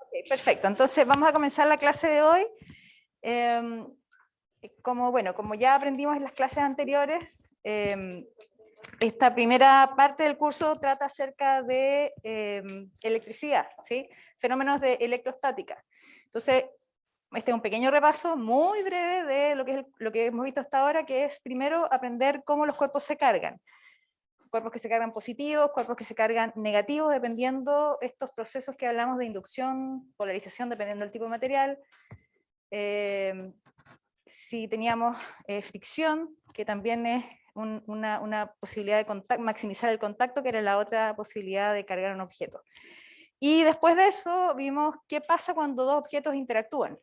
Ok, perfecto, entonces vamos a comenzar la clase de hoy. Como ya aprendimos en las clases anteriores, esta primera parte del curso trata acerca de electricidad, ¿sí? Fenómenos de electrostática. Entonces, este es un pequeño repaso muy breve de lo que hemos visto hasta ahora, que es primero aprender cómo los cuerpos se cargan. Cuerpos que se cargan positivos, cuerpos que se cargan negativos, dependiendo estos procesos que hablamos de inducción, polarización, dependiendo del tipo de material. Si teníamos fricción, que también es una posibilidad de maximizar el contacto, que era la otra posibilidad de cargar un objeto. Y después de eso vimos qué pasa cuando dos objetos interactúan.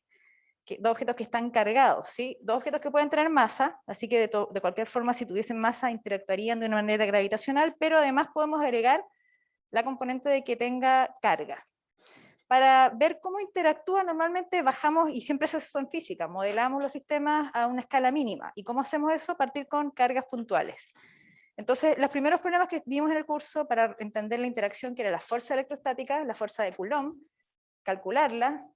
Dos objetos que están cargados, ¿sí? Dos objetos que pueden tener masa, así que de cualquier forma, si tuviesen masa, interactuarían de una manera gravitacional, pero además podemos agregar la componente de que tenga carga. Para ver cómo interactúa, normalmente bajamos, y siempre se hace eso en física, modelamos los sistemas a una escala mínima. ¿Y cómo hacemos eso? Partir con cargas puntuales. Entonces, los primeros problemas que vimos en el curso para entender la interacción, que era la fuerza electrostática, la fuerza de Coulomb, calcularla,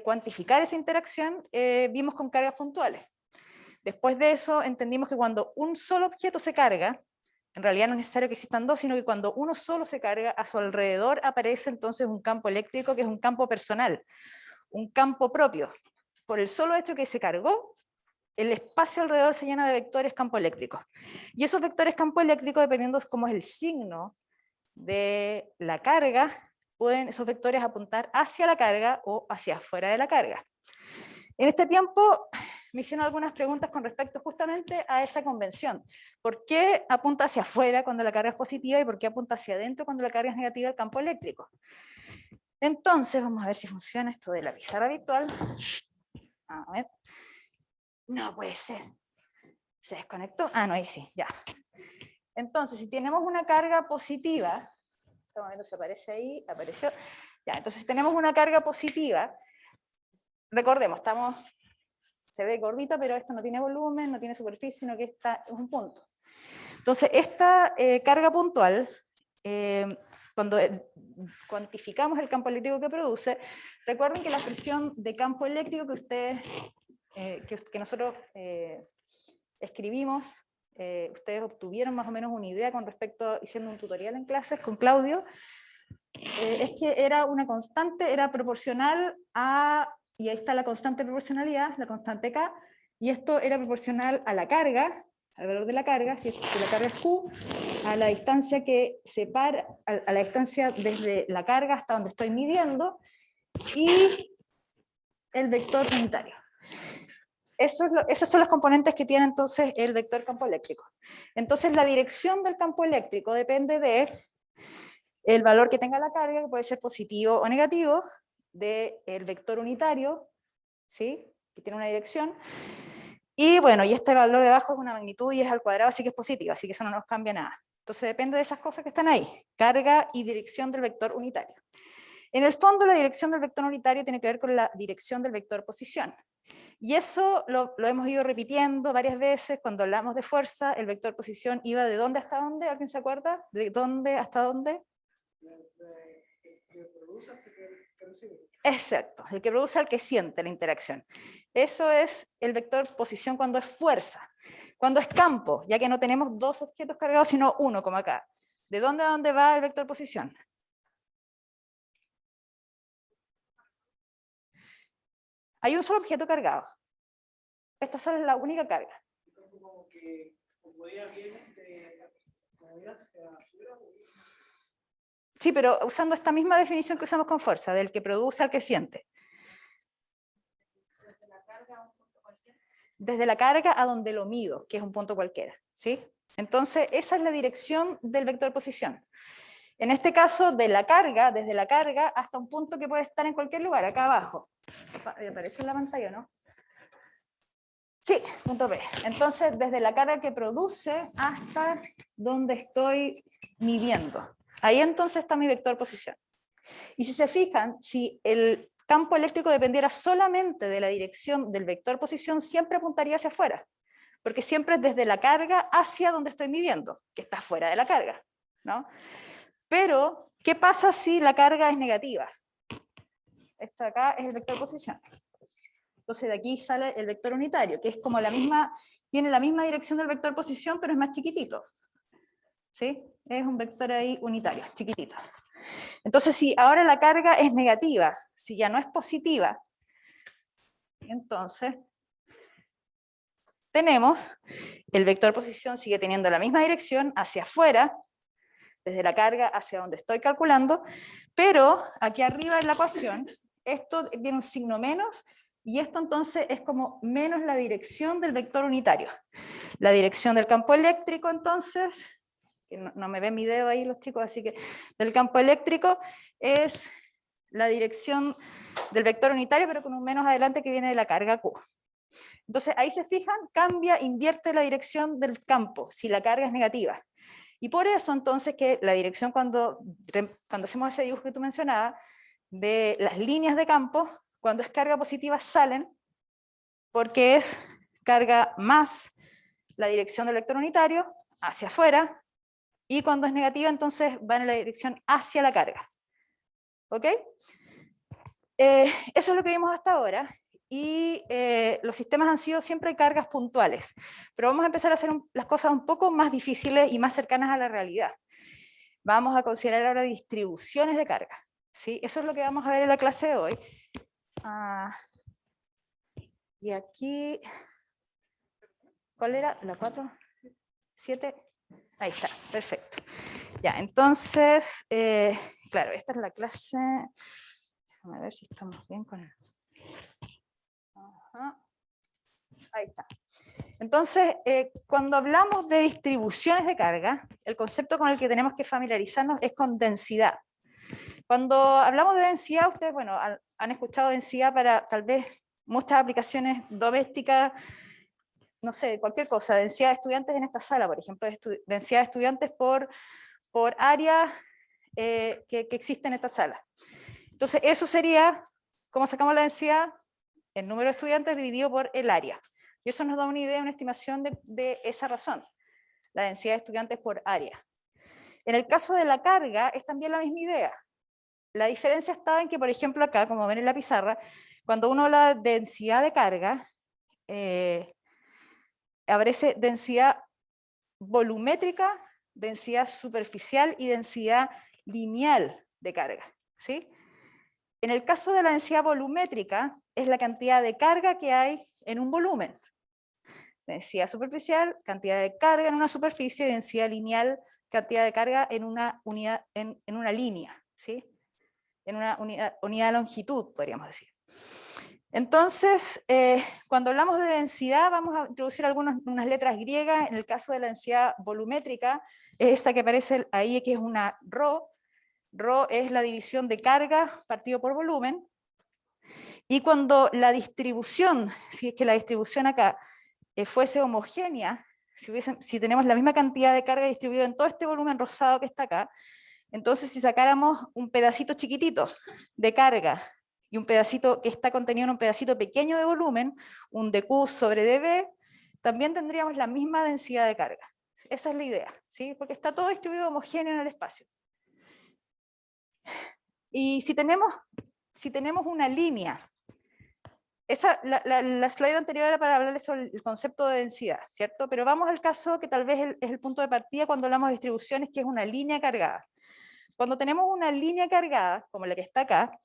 cuantificar esa interacción, vimos con cargas puntuales. Después de eso entendimos que cuando un solo objeto se carga, en realidad no es necesario que existan dos, sino que cuando uno solo se carga, a su alrededor aparece entonces un campo eléctrico que es un campo personal, un campo propio. Por el solo hecho que se cargó, el espacio alrededor se llena de vectores campo eléctricos. Y esos vectores campo eléctricos, dependiendo de cómo es el signo de la carga, pueden esos vectores apuntar hacia la carga o hacia afuera de la carga. En este tiempo me hicieron algunas preguntas con respecto justamente a esa convención. ¿Por qué apunta hacia afuera cuando la carga es positiva y por qué apunta hacia adentro cuando la carga es negativa el campo eléctrico? Entonces, vamos a ver si funciona esto de la pizarra virtual. A ver. No puede ser. ¿Se desconectó? Ah, no, ahí sí, ya. Entonces, si tenemos una carga positiva, estamos viendo si aparece ahí, apareció. Ya, entonces tenemos una carga positiva. Recordemos, se ve gordita, pero esto no tiene volumen, no tiene superficie, sino que esta es un punto. Entonces, esta carga puntual, cuando cuantificamos el campo eléctrico que produce, recuerden que la expresión de campo eléctrico que ustedes, que nosotros escribimos, ustedes obtuvieron más o menos una idea con respecto, haciendo un tutorial en clases con Claudio, es que era una constante, era proporcional a, y ahí está la constante de proporcionalidad, la constante K, y esto era proporcional a la carga, al valor de la carga, si la carga es Q, a la distancia que separa, a la distancia desde la carga hasta donde estoy midiendo, y el vector unitario. Esas son las componentes que tiene entonces el vector campo eléctrico. Entonces la dirección del campo eléctrico depende de el valor que tenga la carga, que puede ser positivo o negativo, del vector unitario, ¿sí? Que tiene una dirección. Y bueno, y este valor de abajo es una magnitud y es al cuadrado, así que es positivo, así que eso no nos cambia nada. Entonces depende de esas cosas que están ahí, carga y dirección del vector unitario. En el fondo, la dirección del vector unitario tiene que ver con la dirección del vector posición. Y eso lo hemos ido repitiendo varias veces. Cuando hablamos de fuerza, el vector posición iba de dónde hasta dónde, ¿alguien se acuerda? ¿De dónde hasta dónde? Exacto, el que produce al que siente la interacción. Eso es el vector posición cuando es fuerza. Cuando es campo, ya que no tenemos dos objetos cargados, sino uno, como acá. ¿De dónde a dónde va el vector posición? Hay un solo objeto cargado. Esta sola es la única carga. Sí, pero usando esta misma definición que usamos con fuerza, del que produce al que siente. Desde la carga a donde lo mido, que es un punto cualquiera, ¿sí? Entonces, esa es la dirección del vector posición. En este caso, de la carga, desde la carga hasta un punto que puede estar en cualquier lugar, acá abajo. ¿Aparece en la pantalla, no? Sí, punto P. Entonces, desde la carga que produce hasta donde estoy midiendo. Ahí entonces está mi vector posición. Y si se fijan, si el campo eléctrico dependiera solamente de la dirección del vector posición, siempre apuntaría hacia afuera, porque siempre es desde la carga hacia donde estoy midiendo, que está fuera de la carga, ¿no? Pero ¿Qué pasa si la carga es negativa? Esto de acá es el vector posición. Entonces de aquí sale el vector unitario, que es como la misma, tiene la misma dirección del vector posición, pero es más chiquitito. ¿Sí? Es un vector ahí unitario, chiquitito. Entonces si ahora la carga es negativa, si ya no es positiva, entonces tenemos el vector posición sigue teniendo la misma dirección hacia afuera, desde la carga hacia donde estoy calculando, pero aquí arriba en la ecuación, esto tiene un signo menos, y esto entonces es como menos la dirección del vector unitario. La dirección del campo eléctrico entonces, que no me ven mi dedo ahí los chicos, así que del campo eléctrico es la dirección del vector unitario, pero con un menos adelante que viene de la carga Q. Entonces ahí se fijan, cambia, invierte la dirección del campo, si la carga es negativa. Y por eso entonces que la dirección cuando hacemos ese dibujo que tú mencionabas, de las líneas de campo, cuando es carga positiva salen, porque es carga más la dirección del vector unitario hacia afuera, y cuando es negativa entonces van en la dirección hacia la carga. ¿Ok? Eso es lo que vimos hasta ahora, y los sistemas han sido siempre cargas puntuales, pero vamos a empezar a hacer las cosas un poco más difíciles y más cercanas a la realidad. Vamos a considerar ahora distribuciones de carga, ¿sí? Eso es lo que vamos a ver en la clase de hoy. Y aquí, ¿cuál era? ¿La 4? ¿7? Ahí está, perfecto. Ya, entonces, claro, esta es la clase. Déjame ver si estamos bien con el... Ajá. Ahí está. Entonces, cuando hablamos de distribuciones de carga, el concepto con el que tenemos que familiarizarnos es con densidad. Cuando hablamos de densidad, ustedes, bueno, han escuchado densidad para tal vez muchas aplicaciones domésticas, no sé, cualquier cosa, densidad de estudiantes en esta sala, por ejemplo, densidad de estudiantes por área que existe en esta sala. Entonces, eso sería, ¿cómo sacamos la densidad? El número de estudiantes dividido por el área. Y eso nos da una idea, una estimación de esa razón, la densidad de estudiantes por área. En el caso de la carga, es también la misma idea. La diferencia está en que, por ejemplo, acá, como ven en la pizarra, cuando uno habla de densidad de carga, aparece densidad volumétrica, densidad superficial y densidad lineal de carga, ¿sí? En el caso de la densidad volumétrica, es la cantidad de carga que hay en un volumen. Densidad superficial, cantidad de carga en una superficie, densidad lineal, cantidad de carga en una unidad, en una línea, ¿sí? En una unidad de longitud, podríamos decir. Entonces, cuando hablamos de densidad, vamos a introducir unas letras griegas. En el caso de la densidad volumétrica, es esta que aparece ahí, que es una ρ. Ρ es la división de carga partido por volumen. Y cuando la distribución, si es que la distribución acá fuese homogénea, si tenemos la misma cantidad de carga distribuida en todo este volumen rosado que está acá, entonces si sacáramos un pedacito chiquitito de carga y un pedacito que está contenido en un pedacito pequeño de volumen, un dQ sobre dB, también tendríamos la misma densidad de carga. Esa es la idea, ¿sí? Porque está todo distribuido homogéneo en el espacio. Y si tenemos una línea, la slide anterior era para hablarles sobre el concepto de densidad, ¿cierto? Pero vamos al caso que tal vez es el punto de partida cuando hablamos de distribuciones, que es una línea cargada. Cuando tenemos una línea cargada, como la que está acá,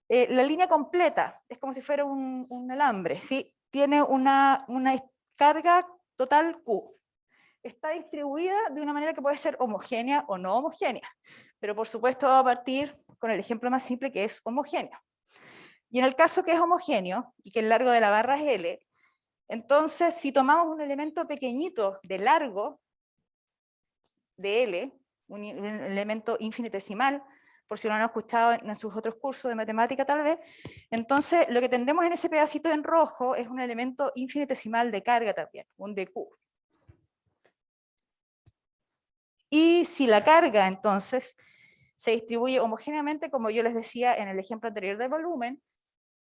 la línea completa es como si fuera un alambre, ¿sí? Tiene una carga total Q. Está distribuida de una manera que puede ser homogénea o no homogénea, pero por supuesto va a partir con el ejemplo más simple, que es homogéneo. Y en el caso que es homogéneo y que el largo de la barra es L, entonces si tomamos un elemento pequeñito de largo de L, un elemento infinitesimal, por si no lo han escuchado en sus otros cursos de matemática tal vez, entonces lo que tendremos en ese pedacito en rojo es un elemento infinitesimal de carga también, un dQ. Y si la carga entonces se distribuye homogéneamente, como yo les decía en el ejemplo anterior del volumen,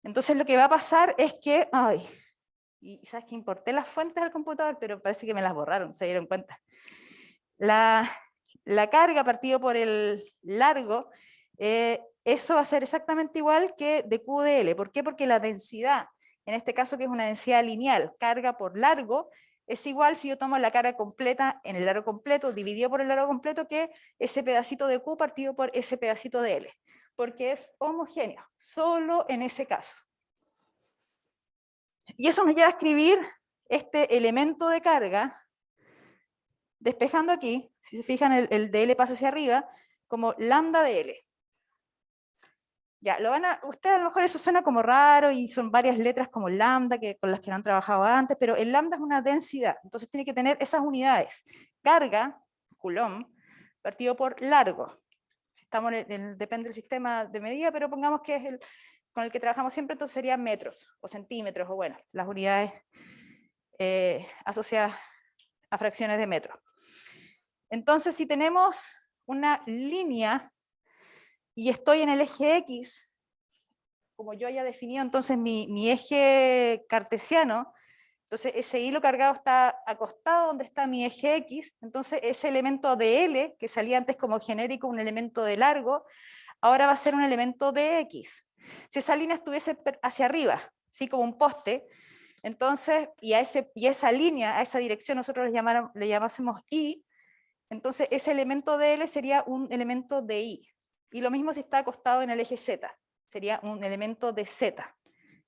entonces lo que va a pasar es que, y sabes que importé las fuentes al computador, pero parece que me las borraron, se dieron cuenta. la carga partido por el largo, eso va a ser exactamente igual que dQ de L. ¿Por qué? Porque la densidad, en este caso que es una densidad lineal, carga por largo, es igual si yo tomo la carga completa en el largo completo, dividido por el largo completo, que ese pedacito de Q partido por ese pedacito de L, porque es homogéneo, solo en ese caso. Y eso nos lleva a escribir este elemento de carga, despejando aquí, si se fijan el de L pasa hacia arriba, como lambda de L. Ya, ustedes a lo mejor eso suena como raro y son varias letras como lambda con las que no han trabajado antes, pero el lambda es una densidad, entonces tiene que tener esas unidades. Carga, coulomb, partido por largo. Estamos depende del sistema de medida, pero pongamos que es con el que trabajamos siempre, entonces serían metros o centímetros, o bueno, las unidades asociadas a fracciones de metro. Entonces, si tenemos una línea y estoy en el eje X, como yo haya definido entonces mi eje cartesiano, entonces ese hilo cargado está acostado donde está mi eje X, entonces ese elemento de L, que salía antes como genérico un elemento de largo, ahora va a ser un elemento de X. Si esa línea estuviese hacia arriba, ¿sí? Como un poste, entonces, y a esa línea, a esa dirección nosotros le llamásemos Y, entonces ese elemento de L sería un elemento de Y. Y lo mismo si está acostado en el eje Z, sería un elemento de Z.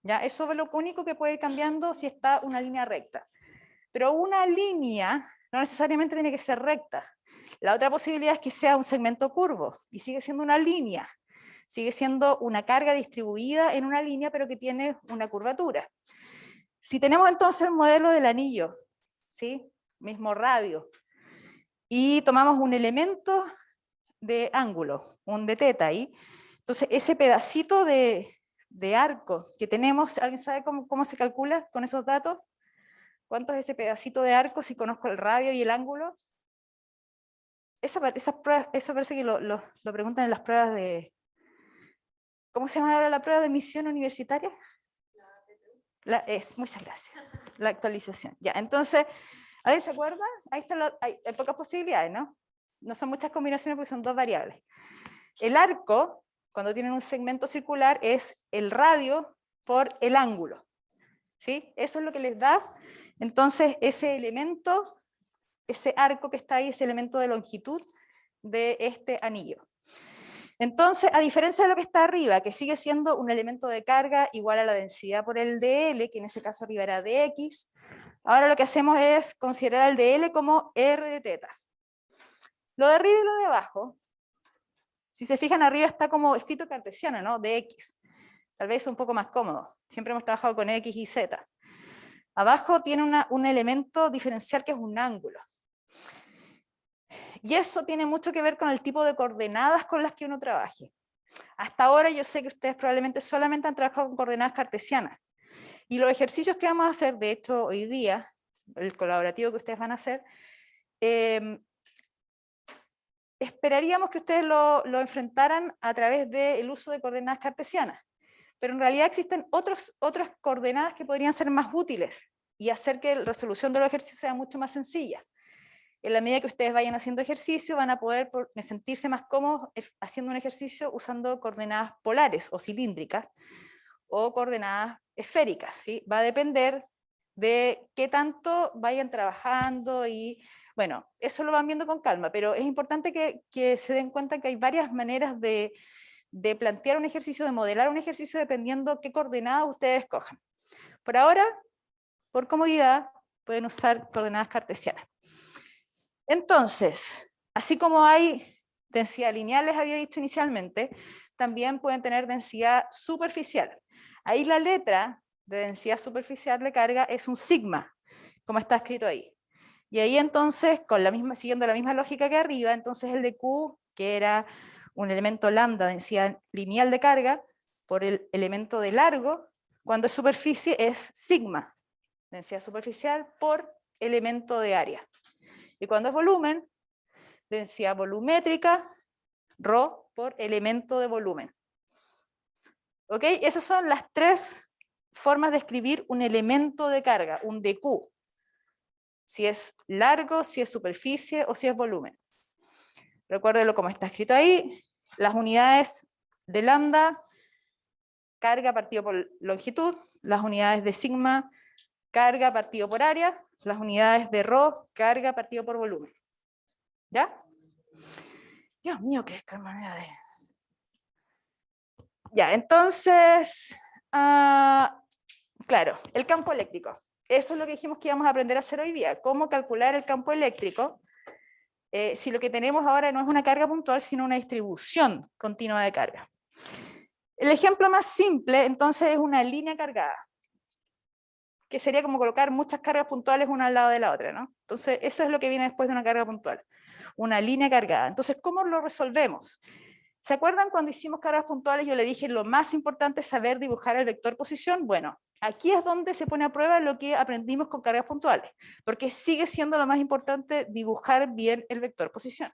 ¿Ya? Eso es lo único que puede ir cambiando si está una línea recta. Pero una línea no necesariamente tiene que ser recta. La otra posibilidad es que sea un segmento curvo, y sigue siendo una línea. Sigue siendo una carga distribuida en una línea, pero que tiene una curvatura. Si tenemos entonces el modelo del anillo, ¿sí? Mismo radio, y tomamos un elemento de ángulo, un de teta ahí, entonces ese pedacito de arco que tenemos, ¿alguien sabe cómo se calcula con esos datos? ¿Cuánto es ese pedacito de arco si conozco el radio y el ángulo? Eso parece que lo preguntan en las pruebas de... ¿Cómo se llama ahora la prueba de admisión universitaria? Muchas gracias. La actualización. Ya, entonces, ¿alguien se acuerda? Ahí está hay pocas posibilidades, ¿no? No son muchas combinaciones porque son dos variables. El arco, cuando tienen un segmento circular, es el radio por el ángulo. ¿Sí? Eso es lo que les da, entonces, ese elemento, ese arco que está ahí, ese elemento de longitud de este anillo. Entonces, a diferencia de lo que está arriba, que sigue siendo un elemento de carga igual a la densidad por el dl, que en ese caso arriba era dx, ahora lo que hacemos es considerar el dl como r de teta. Lo de arriba y lo de abajo, si se fijan arriba está como escrito cartesiano, ¿no? Dx. Tal vez es un poco más cómodo. Siempre hemos trabajado con x y z. Abajo tiene un elemento diferencial que es un ángulo. Y eso tiene mucho que ver con el tipo de coordenadas con las que uno trabaje. Hasta ahora yo sé que ustedes probablemente solamente han trabajado con coordenadas cartesianas. Y los ejercicios que vamos a hacer, de hecho hoy día, el colaborativo que ustedes van a hacer, esperaríamos que ustedes lo enfrentaran a través del uso de coordenadas cartesianas. Pero en realidad existen otras coordenadas que podrían ser más útiles y hacer que la resolución de los ejercicios sea mucho más sencilla. En la medida que ustedes vayan haciendo ejercicio, van a poder sentirse más cómodos haciendo un ejercicio usando coordenadas polares o cilíndricas o coordenadas esféricas, ¿sí? Va a depender de qué tanto vayan trabajando y, bueno, eso lo van viendo con calma, pero es importante que se den cuenta que hay varias maneras de plantear un ejercicio, de modelar un ejercicio dependiendo qué coordenadas ustedes escojan. Por ahora, por comodidad, pueden usar coordenadas cartesianas. Entonces, así como hay densidad lineal, les había dicho inicialmente, también pueden tener densidad superficial. Ahí la letra de densidad superficial de carga es un sigma, como está escrito ahí. Y ahí entonces, siguiendo la misma lógica que arriba, entonces el de Q, que era un elemento lambda, densidad lineal de carga, por el elemento de largo, cuando es superficie es sigma, densidad superficial por elemento de área. Y cuando es volumen, densidad volumétrica, ρ por elemento de volumen. ¿Ok? Esas son las tres formas de escribir un elemento de carga, un dQ. Si es largo, si es superficie o si es volumen. recuérdenlo como está escrito ahí, las unidades de lambda, carga partido por longitud, las unidades de sigma, carga partido por área, las unidades de rho, carga partido por volumen. ¿Ya? Dios mío, qué manera de... Ya, entonces, claro, el campo eléctrico. Eso es lo que dijimos que íbamos a aprender a hacer hoy día, cómo calcular el campo eléctrico, si lo que tenemos ahora no es una carga puntual, sino una distribución continua de carga. El ejemplo más simple, entonces, es una línea cargada, que sería como colocar muchas cargas puntuales una al lado de la otra, ¿no? Entonces, eso es lo que viene después de una carga puntual, una línea cargada. Entonces, ¿cómo lo resolvemos? ¿Se acuerdan cuando hicimos cargas puntuales? Yo le dije, lo más importante es saber dibujar el vector posición. Bueno, aquí es donde se pone a prueba lo que aprendimos con cargas puntuales, porque sigue siendo lo más importante dibujar bien el vector posición.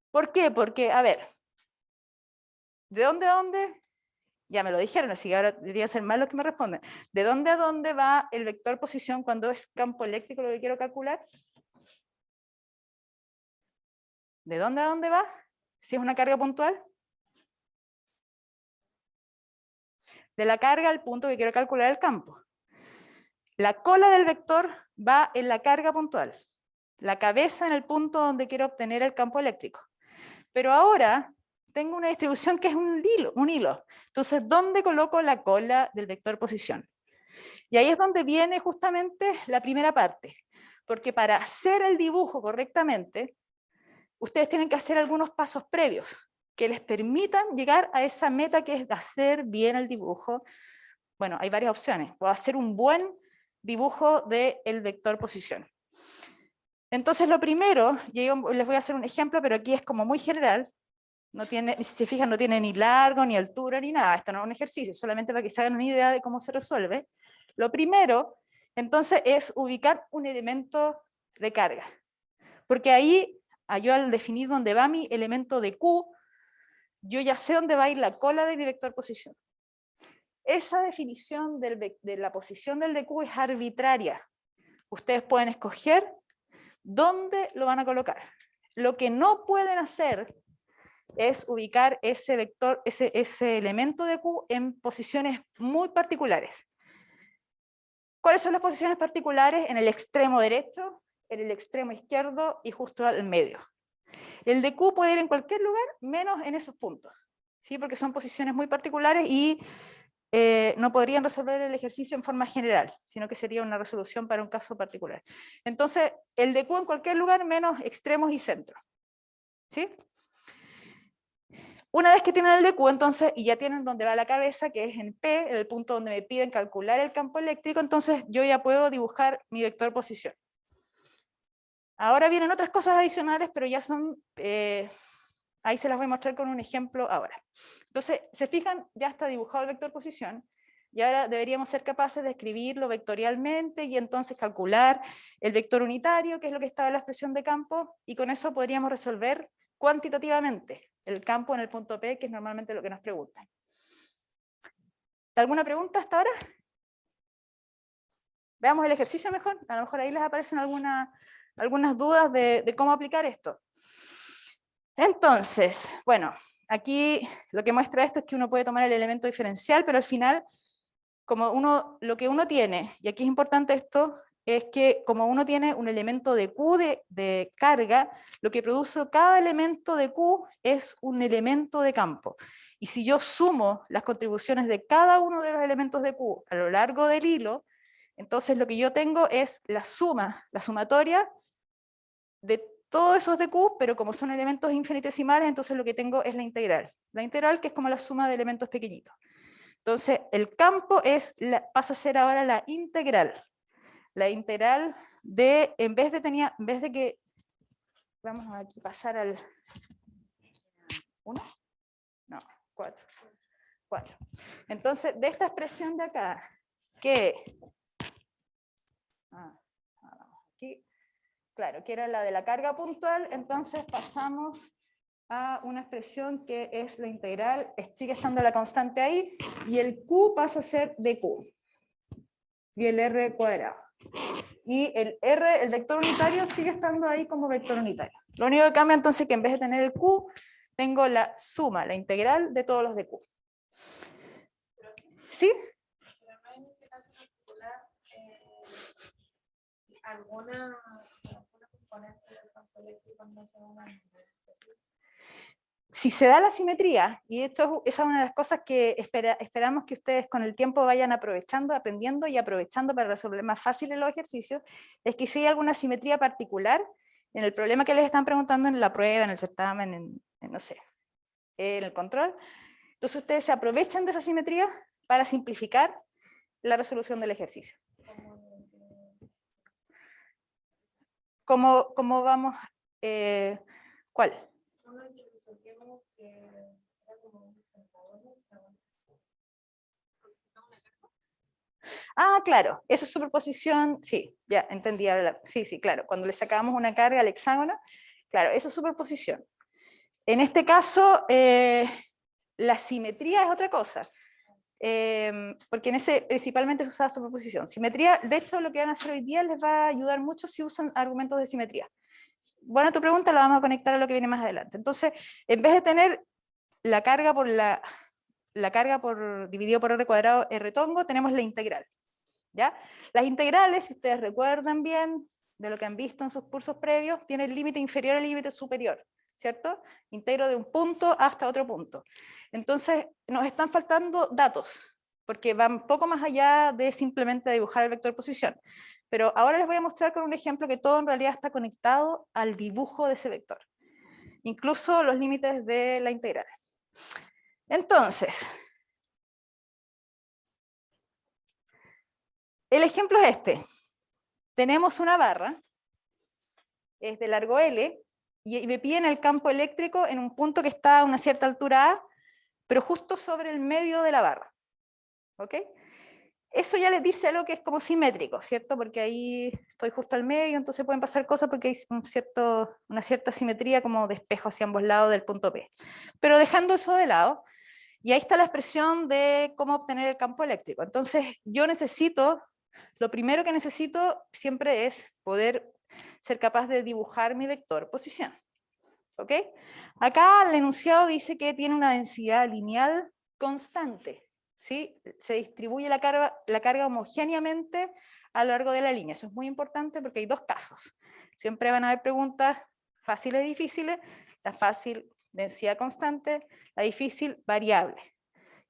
¿Por qué? Porque, a ver, ¿de dónde a dónde? Ya me lo dijeron, así que ahora debería ser más lo que me responden. ¿De dónde a dónde va el vector posición cuando es campo eléctrico lo que quiero calcular? ¿De dónde a dónde va? Si es una carga puntual. De la carga al punto que quiero calcular el campo. La cola del vector va en la carga puntual. La cabeza en el punto donde quiero obtener el campo eléctrico. Pero ahora tengo una distribución que es un hilo. Entonces, ¿dónde coloco la cola del vector posición? Y ahí es donde viene justamente la primera parte. Porque para hacer el dibujo correctamente, ustedes tienen que hacer algunos pasos previos que les permitan llegar a esa meta que es hacer bien el dibujo. Bueno, hay varias opciones. Puedo hacer un buen dibujo del vector posición. Entonces lo primero, y les voy a hacer un ejemplo, pero aquí es como muy general, no tiene, si se fijan, no tiene ni largo, ni altura, ni nada, esto no es un ejercicio, solamente para que se hagan una idea de cómo se resuelve. Lo primero, entonces, es ubicar un elemento de carga, porque ahí, yo al definir dónde va mi elemento de Q, yo ya sé dónde va a ir la cola de mi vector posición. Esa definición de la posición del de Q es arbitraria. Ustedes pueden escoger dónde lo van a colocar. Lo que no pueden hacer es ubicar ese vector, ese elemento de Q en posiciones muy particulares. ¿Cuáles son las posiciones particulares? En el extremo derecho, en el extremo izquierdo y justo al medio. El de Q puede ir en cualquier lugar, menos en esos puntos, ¿sí? Porque son posiciones muy particulares y no podrían resolver el ejercicio en forma general, sino que sería una resolución para un caso particular. Entonces, el de Q en cualquier lugar, menos extremos y centro. ¿Sí? Una vez que tienen el de Q, entonces, y ya tienen dónde va la cabeza, que es en P, en el punto donde me piden calcular el campo eléctrico, entonces yo ya puedo dibujar mi vector posición. Ahora vienen otras cosas adicionales, pero ya son... ahí se las voy a mostrar con un ejemplo ahora. Entonces, se fijan, ya está dibujado el vector posición, y ahora deberíamos ser capaces de escribirlo vectorialmente y entonces calcular el vector unitario, que es lo que está en la expresión de campo, y con eso podríamos resolver cuantitativamente el campo en el punto P, que es normalmente lo que nos preguntan. ¿Alguna pregunta hasta ahora? Veamos el ejercicio mejor, a lo mejor ahí les aparecen algunas dudas de cómo aplicar esto. Entonces, bueno, aquí lo que muestra esto es que uno puede tomar el elemento diferencial, pero al final, como lo que uno tiene, y aquí es importante esto, es que como uno tiene un elemento de Q de carga, lo que produce cada elemento de Q es un elemento de campo. Y si yo sumo las contribuciones de cada uno de los elementos de Q a lo largo del hilo, entonces lo que yo tengo es la sumatoria de todos esos de Q, pero como son elementos infinitesimales, entonces lo que tengo es la integral. La integral, que es como la suma de elementos pequeñitos. Entonces, el campo pasa a ser ahora la integral. La integral de, en vez de que, vamos a aquí pasar al 1, no, 4. Entonces, de esta expresión de acá, que, aquí, claro, que era la de la carga puntual, entonces pasamos a una expresión que es la integral, sigue estando la constante ahí, y el Q pasa a ser dQ, y el R cuadrado. Y el R, el vector unitario, sigue estando ahí como vector unitario. Lo único que cambia entonces es que en vez de tener el Q, tengo la suma, la integral de todos los de Q. ¿Sí? Pero no en ese caso particular, alguna componente del campo eléctrico no se va a. Si se da la simetría, y esto esa es una de las cosas que esperamos que ustedes con el tiempo vayan aprovechando, aprendiendo y aprovechando para resolver más fáciles los ejercicios, es que si hay alguna simetría particular en el problema que les están preguntando en la prueba, en el certamen, en no sé, en el control, entonces ustedes se aprovechan de esa simetría para simplificar la resolución del ejercicio. ¿Cómo vamos? ¿Cuál? Ah, claro, eso es superposición, sí, ya entendí ahora, sí, claro, cuando le sacamos una carga al hexágono, claro, eso es superposición. En este caso, la simetría es otra cosa, porque en ese principalmente se usa superposición. Simetría, de hecho, lo que van a hacer hoy día les va a ayudar mucho si usan argumentos de simetría. Bueno, tu pregunta la vamos a conectar a lo que viene más adelante. Entonces, en vez de tener la carga por dividido por r cuadrado r tongo, tenemos la integral. ¿Ya? Las integrales, si ustedes recuerdan bien de lo que han visto en sus cursos previos, tienen límite inferior al límite superior, ¿cierto? Integro de un punto hasta otro punto. Entonces, nos están faltando datos, porque van un poco más allá de simplemente dibujar el vector posición. Pero ahora les voy a mostrar con un ejemplo que todo en realidad está conectado al dibujo de ese vector. Incluso los límites de la integral. Entonces, el ejemplo es este. Tenemos una barra, es de largo L, y me piden el campo eléctrico en un punto que está a una cierta altura A, pero justo sobre el medio de la barra. ¿Ok? Eso ya les dice algo que es como simétrico, ¿cierto? Porque ahí estoy justo al medio, entonces pueden pasar cosas porque hay una cierta simetría como de espejo hacia ambos lados del punto P. Pero dejando eso de lado, y ahí está la expresión de cómo obtener el campo eléctrico. Entonces, lo primero que necesito siempre es poder ser capaz de dibujar mi vector posición. ¿Ok? Acá el enunciado dice que tiene una densidad lineal constante. ¿Sí? Se distribuye la carga homogéneamente a lo largo de la línea. Eso es muy importante porque hay dos casos. Siempre van a haber preguntas fáciles y difíciles. La fácil, densidad constante, la difícil, variable.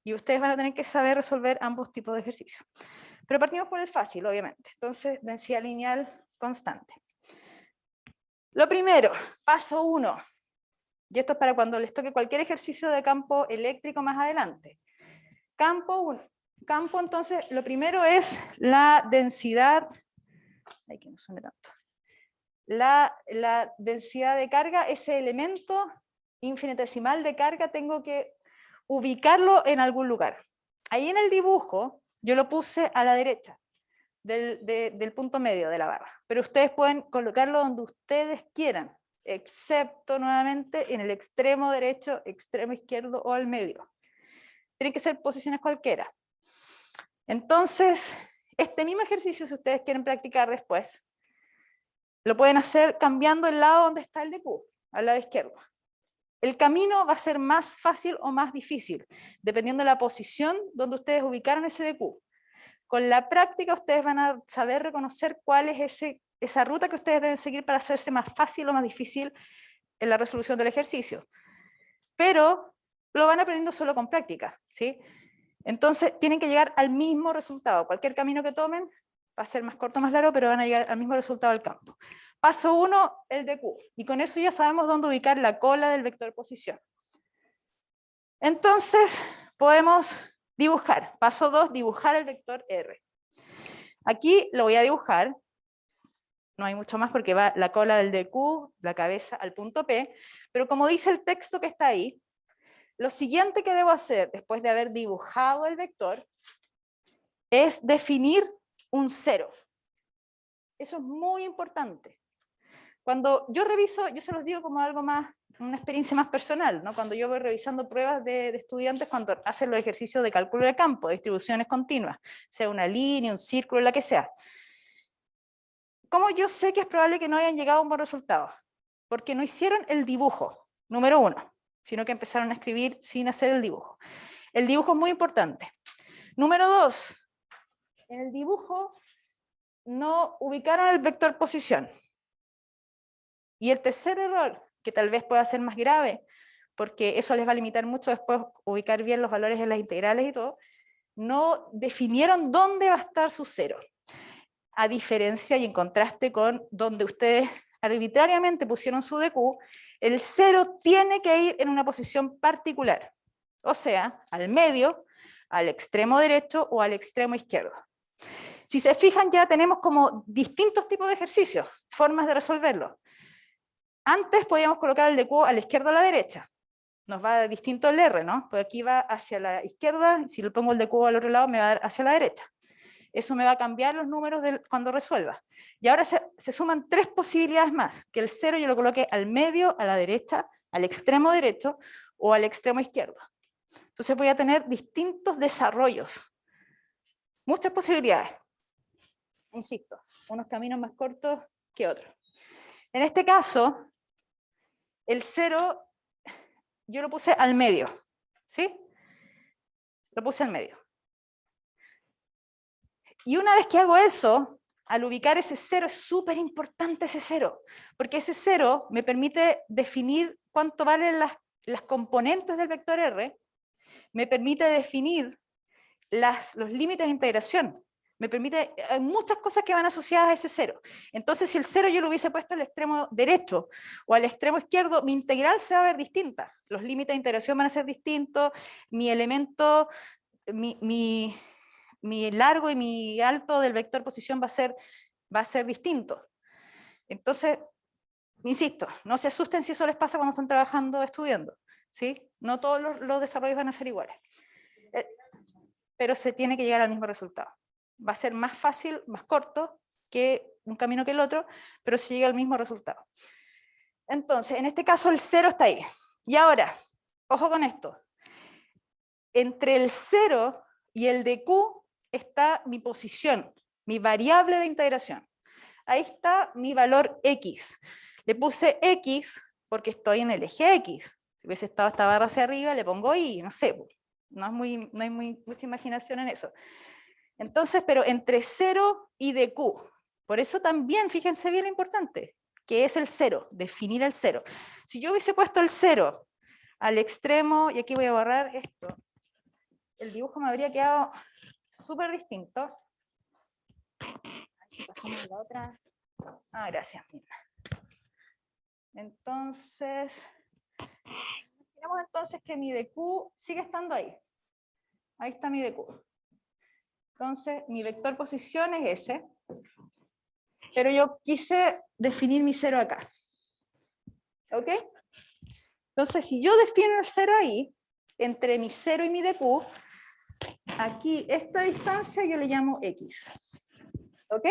Y ustedes van a tener que saber resolver ambos tipos de ejercicios. Pero partimos por el fácil, obviamente. Entonces, densidad lineal constante. Lo primero, paso 1. Y esto es para cuando les toque cualquier ejercicio de campo eléctrico más adelante. Campo 1. Campo, entonces, lo primero es la densidad. Ay, que no suene tanto. La densidad de carga, ese elemento infinitesimal de carga, tengo que ubicarlo en algún lugar. Ahí en el dibujo, yo lo puse a la derecha del punto medio de la barra. Pero ustedes pueden colocarlo donde ustedes quieran, excepto nuevamente en el extremo derecho, extremo izquierdo o al medio. Tienen que ser posiciones cualquiera. Entonces, este mismo ejercicio, si ustedes quieren practicar después, lo pueden hacer cambiando el lado donde está el de Q, al lado izquierdo. El camino va a ser más fácil o más difícil, dependiendo de la posición donde ustedes ubicaron ese de Q. Con la práctica ustedes van a saber reconocer cuál es esa ruta que ustedes deben seguir para hacerse más fácil o más difícil en la resolución del ejercicio. Pero lo van aprendiendo solo con práctica, ¿sí? Entonces tienen que llegar al mismo resultado. Cualquier camino que tomen va a ser más corto o más largo, pero van a llegar al mismo resultado del campo. Paso 1, el de Q. Y con eso ya sabemos dónde ubicar la cola del vector posición. Entonces podemos dibujar. Paso 2, dibujar el vector R. Aquí lo voy a dibujar. No hay mucho más porque va la cola del de Q, la cabeza al punto P. Pero como dice el texto que está ahí, lo siguiente que debo hacer después de haber dibujado el vector es definir un 0. Eso es muy importante. Cuando yo reviso, yo se los digo como algo más, una experiencia más personal, ¿no? Cuando yo voy revisando pruebas de estudiantes cuando hacen los ejercicios de cálculo de campo, de distribuciones continuas, sea una línea, un círculo, la que sea. ¿Cómo yo sé que es probable que no hayan llegado a un buen resultado? porque no hicieron el dibujo, número 1, sino que empezaron a escribir sin hacer el dibujo. El dibujo es muy importante. Número 2, en el dibujo no ubicaron el vector posición. Y el tercer error, que tal vez pueda ser más grave, porque eso les va a limitar mucho después ubicar bien los valores en las integrales y todo, no definieron dónde va a estar su cero. A diferencia y en contraste con donde ustedes arbitrariamente pusieron su DQ, el cero tiene que ir en una posición particular, o sea, al medio, al extremo derecho o al extremo izquierdo. Si se fijan, ya tenemos como distintos tipos de ejercicios, formas de resolverlo. Antes podíamos colocar el DQ a la izquierda o a la derecha. Nos va a dar distinto el R, ¿no? Porque aquí va hacia la izquierda, si le pongo el DQ al otro lado me va a dar hacia la derecha. Eso me va a cambiar los números cuando resuelva. Y ahora se suman 3 posibilidades más, que el 0 yo lo coloque al medio, a la derecha, al extremo derecho o al extremo izquierdo. Entonces voy a tener distintos desarrollos. Muchas posibilidades. Insisto, unos caminos más cortos que otros. En este caso, el 0 yo lo puse al medio, ¿sí? Lo puse al medio. Y una vez que hago eso, al ubicar ese 0, es súper importante ese 0, porque ese 0 me permite definir cuánto valen las componentes del vector R, me permite definir los límites de integración, me permite, hay muchas cosas que van asociadas a ese 0. Entonces, si el 0 yo lo hubiese puesto al extremo derecho o al extremo izquierdo, mi integral se va a ver distinta. Los límites de integración van a ser distintos, mi elemento, mi largo y mi alto del vector posición va a ser distinto. Entonces, insisto, no se asusten si eso les pasa cuando están trabajando, estudiando, ¿sí? No todos los desarrollos van a ser iguales. Pero se tiene que llegar al mismo resultado. Va a ser más fácil, más corto que un camino que el otro, pero se llega al mismo resultado. Entonces, en este caso el 0 está ahí. Y ahora, ojo con esto. Entre el 0 y el DQ está mi posición, mi variable de integración. Ahí está mi valor X. Le puse X porque estoy en el eje X. Si hubiese estado esta barra hacia arriba, le pongo Y, no sé. No hay mucha imaginación en eso. Entonces, pero entre 0 y DQ. Por eso también, fíjense bien lo importante, que es el 0, definir el 0. Si yo hubiese puesto el 0 al extremo, y aquí voy a borrar esto, el dibujo me habría quedado súper distinto. A ver si pasamos a la otra. Ah, gracias. Entonces, imaginemos entonces que mi DQ sigue estando ahí. Ahí está mi DQ. Entonces, mi vector posición es ese, pero yo quise definir mi 0 acá. ¿Ok? Entonces, si yo defino el 0 ahí, entre mi 0 y mi DQ, aquí esta distancia yo le llamo X. ¿Ok?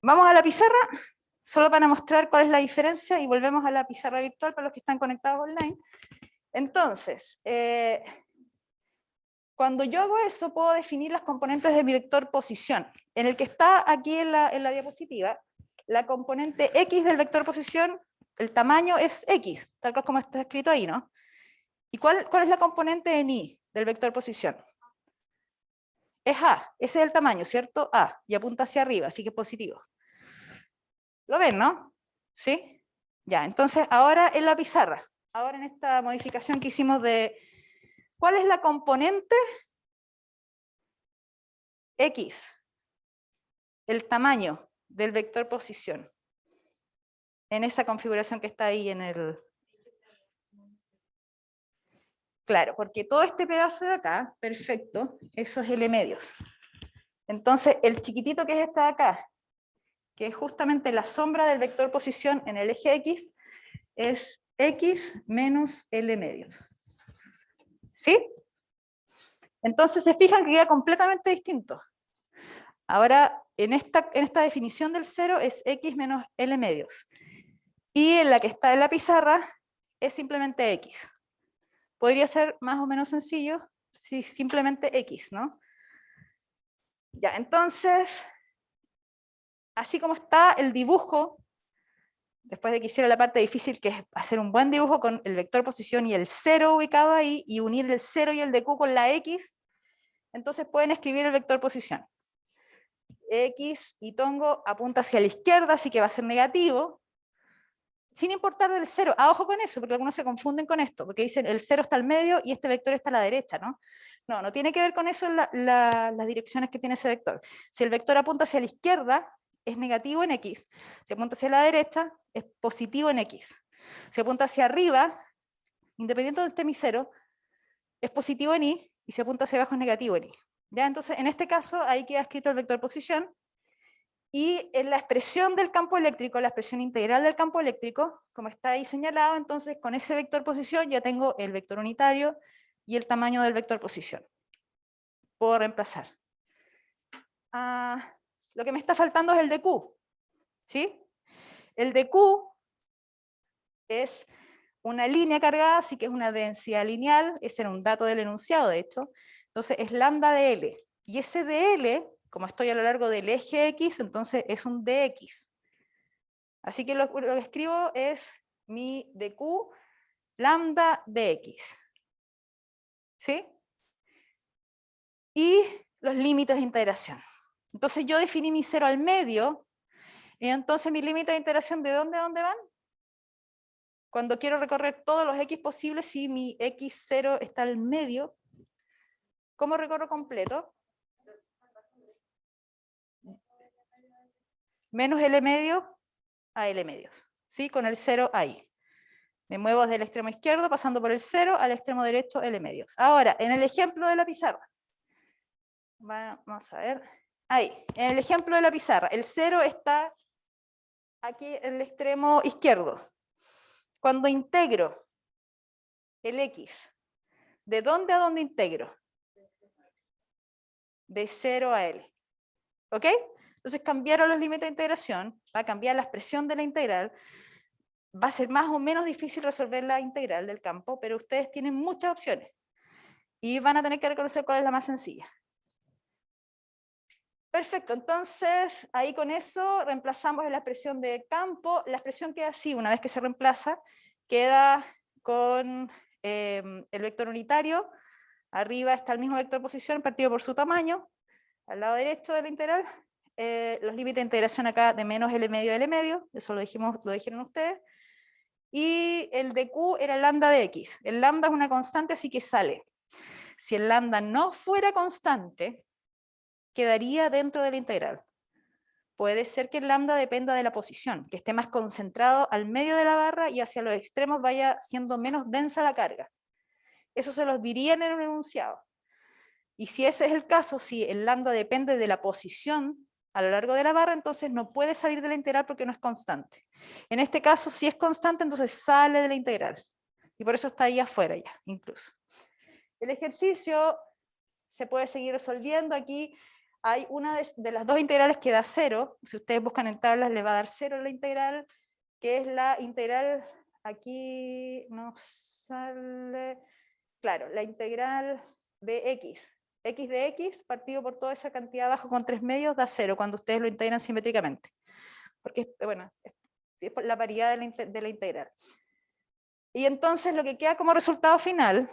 Vamos a la pizarra, solo para mostrar cuál es la diferencia, y volvemos a la pizarra virtual para los que están conectados online. Entonces, cuando yo hago eso, puedo definir las componentes de mi vector posición. En el que está aquí en la diapositiva, la componente X del vector posición, el tamaño es X, tal como está escrito ahí, ¿no? ¿Y cuál es la componente en Y del vector posición? Es A, ese es el tamaño, ¿cierto? A, y apunta hacia arriba, así que es positivo. ¿Lo ven, no? ¿Sí? Ya, entonces ahora en la pizarra, ahora en esta modificación que hicimos de ¿cuál es la componente X? El tamaño del vector posición. En esa configuración que está ahí en el... Claro, porque todo este pedazo de acá, perfecto, eso es L medios. Entonces, el chiquitito que es este de acá, que es justamente la sombra del vector posición en el eje X, es X menos L medios. ¿Sí? Entonces se fijan que queda completamente distinto. Ahora, en esta definición del 0 es X menos L medios. Y en la que está en la pizarra es simplemente X. Podría ser más o menos sencillo si simplemente X, ¿no? Ya, entonces, así como está el dibujo después de que hiciera la parte difícil, que es hacer un buen dibujo con el vector posición y el 0 ubicado ahí, y unir el 0 y el de Q con la X, entonces pueden escribir el vector posición. X y tongo apunta hacia la izquierda, así que va a ser negativo, sin importar del 0. Ojo con eso, porque algunos se confunden con esto, porque dicen el 0 está al medio y este vector está a la derecha, ¿no? No, no tiene que ver con eso las direcciones que tiene ese vector. Si el vector apunta hacia la izquierda, es negativo en X. Si apunta hacia la derecha, es positivo en X. Si apunta hacia arriba, independiente de este mi 0, es positivo en Y, y si apunta hacia abajo es negativo en Y. ¿Ya? Entonces, en este caso, ahí queda escrito el vector posición, y en la expresión del campo eléctrico, la expresión integral del campo eléctrico, como está ahí señalado, entonces con ese vector posición ya tengo el vector unitario y el tamaño del vector posición. Puedo reemplazar. Lo que me está faltando es el de Q. ¿Sí? El de Q es una línea cargada, así que es una densidad lineal, ese era un dato del enunciado de hecho, entonces es lambda de L, y ese de L, como estoy a lo largo del eje X, entonces es un dx. Así que lo que escribo es mi dq lambda dx. ¿Sí? Y los límites de integración. Entonces yo definí mi 0 al medio, y entonces mis límites de integración, ¿de dónde a dónde van? Cuando quiero recorrer todos los x posibles, si mi x0 está al medio, ¿cómo recorro completo? Menos L medio a L medios, ¿sí? Con el 0 ahí. Me muevo desde el extremo izquierdo, pasando por el 0, al extremo derecho, L medios. Ahora, en el ejemplo de la pizarra. Vamos a ver. Ahí, en el ejemplo de la pizarra, el 0 está aquí en el extremo izquierdo. Cuando integro el x, ¿de dónde a dónde integro? De 0 a L. ¿Ok? Entonces cambiaron los límites de integración, va a cambiar la expresión de la integral, va a ser más o menos difícil resolver la integral del campo, pero ustedes tienen muchas opciones y van a tener que reconocer cuál es la más sencilla. Perfecto, entonces ahí con eso reemplazamos en la expresión de campo, la expresión queda así, una vez que se reemplaza, queda con el vector unitario, arriba está el mismo vector posición partido por su tamaño, al lado derecho de la integral, los límites de integración acá de menos L medio a L medio, eso lo dijeron ustedes, y el de Q era lambda de X. El lambda es una constante, así que sale. Si el lambda no fuera constante, quedaría dentro de la integral. Puede ser que el lambda dependa de la posición, que esté más concentrado al medio de la barra y hacia los extremos vaya siendo menos densa la carga. Eso se los dirían en un enunciado. Y si ese es el caso, si el lambda depende de la posición a lo largo de la barra, entonces no puede salir de la integral porque no es constante. En este caso, si es constante, entonces sale de la integral. Y por eso está ahí afuera ya, incluso. El ejercicio se puede seguir resolviendo. Aquí hay una de las dos integrales que da 0. Si ustedes buscan en tablas, le va a dar 0 la integral, que es la integral, aquí no sale, claro, la integral de x. X de x partido por toda esa cantidad abajo con 3 medios da 0 cuando ustedes lo integran simétricamente. Porque, bueno, es por la paridad de la integral. Y entonces lo que queda como resultado final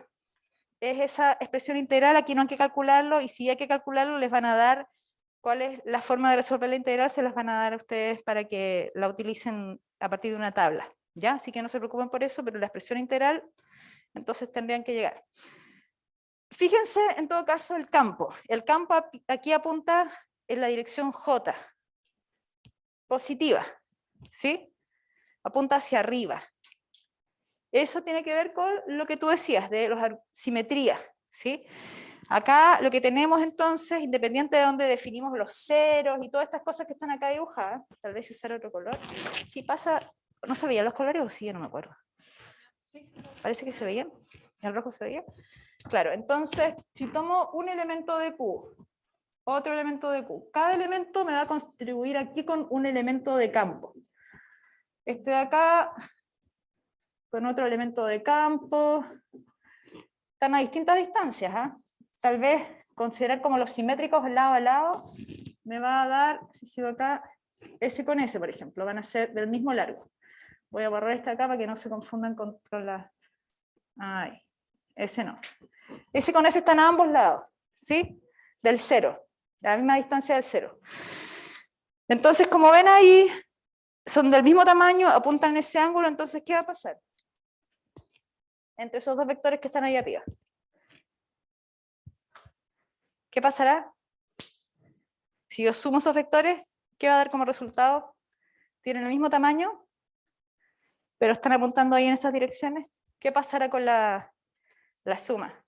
es esa expresión integral. Aquí no hay que calcularlo, y si hay que calcularlo les van a dar cuál es la forma de resolver la integral, se las van a dar a ustedes para que la utilicen a partir de una tabla. ¿Ya? Así que no se preocupen por eso, pero la expresión integral entonces tendrían que llegar. Fíjense en todo caso el campo. El campo aquí apunta en la dirección J, positiva, ¿sí? Apunta hacia arriba. Eso tiene que ver con lo que tú decías, de la simetría, ¿sí? Acá lo que tenemos entonces, independiente de dónde definimos los ceros y todas estas cosas que están acá dibujadas, tal vez usar otro color, si pasa, ¿no se veían los colores o sí? Yo no me acuerdo. Parece que se veían, el rojo se veía. Claro, entonces, si tomo un elemento de Q, otro elemento de Q, cada elemento me va a contribuir aquí con un elemento de campo. Este de acá, con otro elemento de campo, están a distintas distancias, ¿eh? Tal vez considerar como los simétricos lado a lado, me va a dar, si sigo acá, ese con ese, por ejemplo, van a ser del mismo largo. Voy a borrar esta acá para que no se confundan con la... Ay, ese no. Ese con ese están a ambos lados, ¿sí? Del cero, a la misma distancia del cero. Entonces, como ven ahí, son del mismo tamaño, apuntan en ese ángulo, entonces, ¿qué va a pasar? Entre esos dos vectores que están ahí arriba. ¿Qué pasará? Si yo sumo esos vectores, ¿qué va a dar como resultado? Tienen el mismo tamaño, pero están apuntando ahí en esas direcciones. ¿Qué pasará con la suma?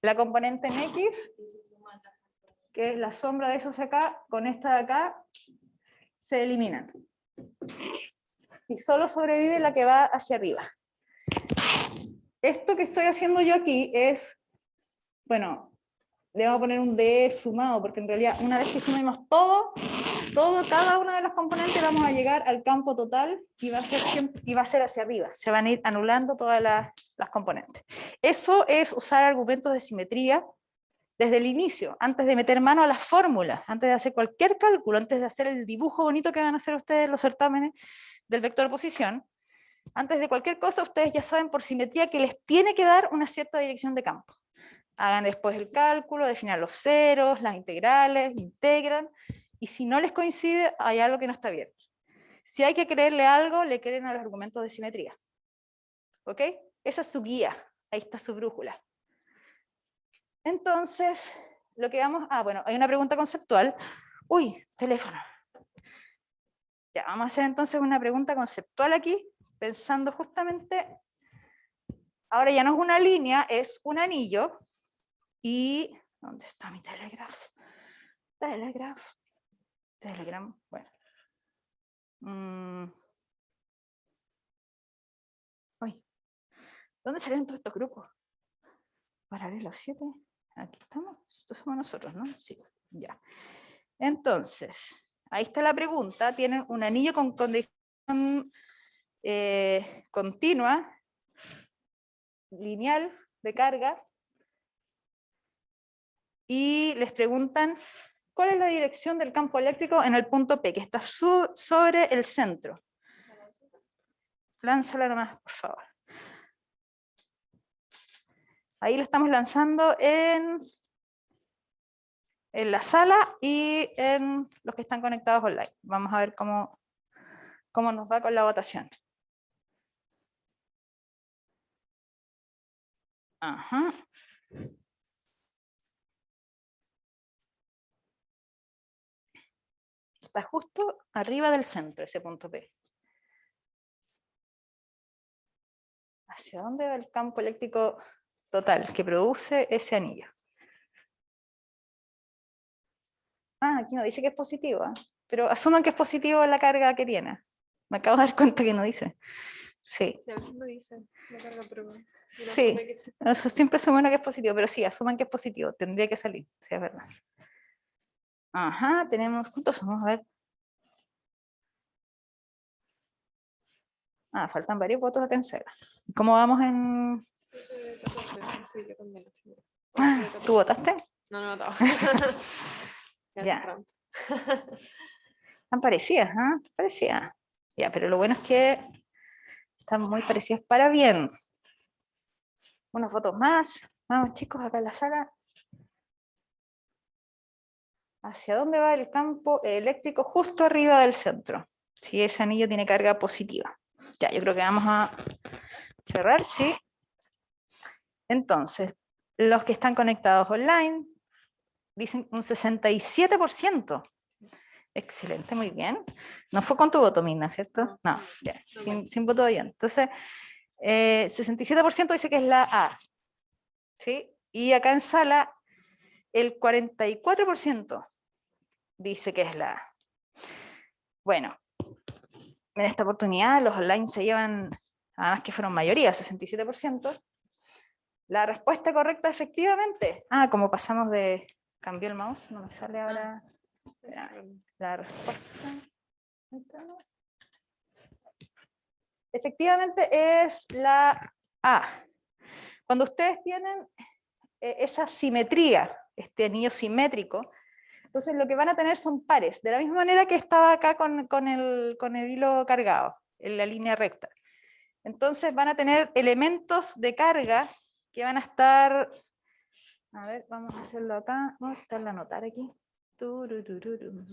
La componente en X, que es la sombra de esos de acá, con esta de acá, se eliminan. Y solo sobrevive la que va hacia arriba. Esto que estoy haciendo yo aquí es, bueno, le vamos a poner un D sumado, porque en realidad una vez que sumemos cada una de las componentes, vamos a llegar al campo total y va a ser hacia arriba. Se van a ir anulando todas las componentes. Eso es usar argumentos de simetría desde el inicio, antes de meter mano a las fórmulas, antes de hacer cualquier cálculo, antes de hacer el dibujo bonito que van a hacer ustedes en los certámenes del vector de posición. Antes de cualquier cosa, ustedes ya saben por simetría que les tiene que dar una cierta dirección de campo. Hagan después el cálculo, definan los ceros, las integrales, integran, y si no les coincide, hay algo que no está bien. Si hay que creerle algo, le creen a los argumentos de simetría. ¿Ok? Esa es su guía, ahí está su brújula. Entonces, lo que vamos... bueno, hay una pregunta conceptual. Uy, teléfono. Ya, vamos a hacer entonces una pregunta conceptual aquí, pensando justamente... Ahora ya no es una línea, es un anillo. Y... ¿dónde está mi Telegraph? Telegram, bueno. Uy, ¿dónde salieron todos estos grupos? Paralelo 7. Aquí estamos. Estos somos nosotros, ¿no? Sí, ya. Entonces, ahí está la pregunta. Tienen un anillo con condición continua, lineal, de carga. Y les preguntan, ¿cuál es la dirección del campo eléctrico en el punto P, que está sobre el centro? Lánzala nomás, por favor. Ahí lo estamos lanzando en la sala y en los que están conectados online. Vamos a ver cómo nos va con la votación. Ajá. Está justo arriba del centro ese punto P. ¿Hacia dónde va el campo eléctrico total que produce ese anillo? Aquí no dice que es positivo, pero asuman que es positivo la carga que tiene. Me acabo de dar cuenta que no dice. Sí. A veces no dice la carga, pero... Sí, eso siempre asumen que es positivo, pero sí, asuman que es positivo, tendría que salir, sí, es verdad. Ajá, tenemos, ¿cuántos somos? A ver. Faltan varios votos acá en cera. ¿Cómo vamos en...? 7 de 14, sí, yo también. ¿Tú votaste? No, no, no. Ya. Están parecidas, ¿ah? Parecidas. Ya, pero lo bueno es que están muy parecidas para bien. Unas fotos más. Vamos, chicos, acá en la sala. ¿Hacia dónde va el campo eléctrico? Justo arriba del centro. Si ese anillo tiene carga positiva. Ya, yo creo que vamos a cerrar, sí. Entonces, los que están conectados online dicen un 67%. Excelente, muy bien. No fue con tu voto, Mina, ¿cierto? No, ya, sin voto de yo. Entonces, 67% dice que es la A. ¿Sí? Y acá en sala, el 44% dice que es la A. Bueno, en esta oportunidad los online se llevan, además que fueron mayoría, 67%. La respuesta correcta efectivamente. Como pasamos de... Cambió el mouse, no me sale ahora... La respuesta. Efectivamente es la A. Cuando ustedes tienen esa simetría, este anillo simétrico, Entonces lo que van a tener son pares, de la misma manera que estaba acá con el hilo cargado, en la línea recta. Entonces van a tener elementos de carga que van a estar, a ver, vamos a hacerlo acá, vamos a estarlo a anotar aquí. Tururururu.